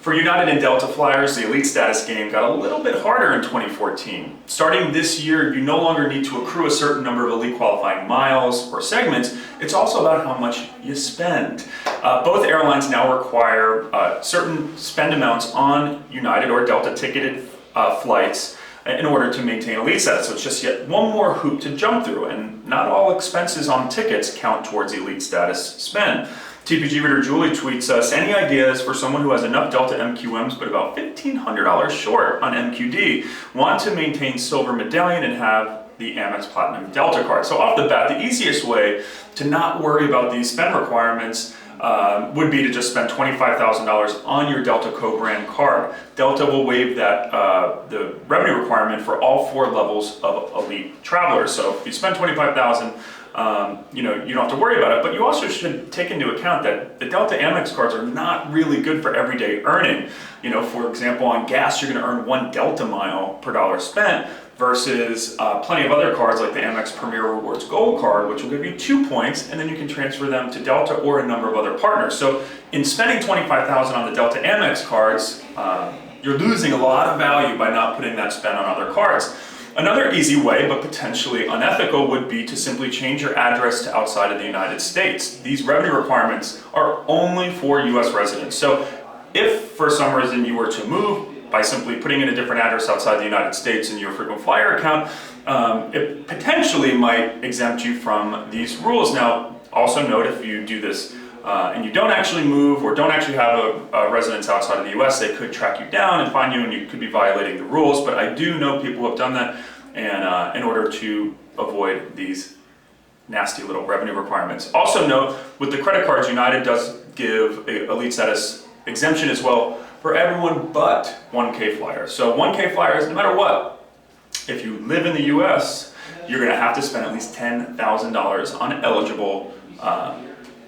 For United and Delta flyers, the elite status game got a little bit harder in 2014. Starting this year, you no longer need to accrue a certain number of elite qualifying miles or segments. It's also about how much you spend. Both airlines now require certain spend amounts on United or Delta ticketed flights in order to maintain elite status. So it's just yet one more hoop to jump through, and not all expenses on tickets count towards elite status spend. TPG reader Julie tweets us, any ideas for someone who has enough Delta MQMs but about $1,500 short on MQD, want to maintain Silver Medallion and have the Amex Platinum Delta card? So off the bat, the easiest way to not worry about these spend requirements would be to just spend $25,000 on your Delta co-brand card. Delta will waive that the revenue requirement for all 4 levels of elite travelers. So if you spend $25,000, you don't have to worry about it, but you also should take into account that the Delta Amex cards are not really good for everyday earning. For example, on gas, you're going to earn 1 Delta mile per dollar spent versus plenty of other cards like the Amex Premier Rewards Gold card, which will give you 2 points, and then you can transfer them to Delta or a number of other partners. So in spending $25,000 on the Delta Amex cards, you're losing a lot of value by not putting that spend on other cards. Another easy way, but potentially unethical, would be to simply change your address to outside of the United States. These revenue requirements are only for US residents. So if for some reason you were to move by simply putting in a different address outside the United States in your frequent flyer account, it potentially might exempt you from these rules. Now, also note if you do this and you don't actually move or don't actually have a residence outside of the US, they could track you down and fine you, and you could be violating the rules. But I do know people who have done that, and in order to avoid these nasty little revenue requirements. Also note, with the credit cards, United does give a elite status exemption as well for everyone but 1K flyers. So 1K flyers, no matter what, if you live in the US, you're gonna have to spend at least $10,000 on eligible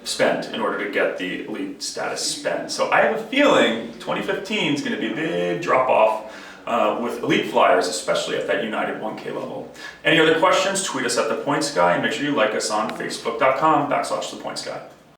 spend in order to get the elite status spend. So I have a feeling 2015 is going to be a big drop off with elite flyers, especially at that United 1K level. Any other questions? Tweet us at The Points Guy, and make sure you like us on facebook.com/The Points Guy.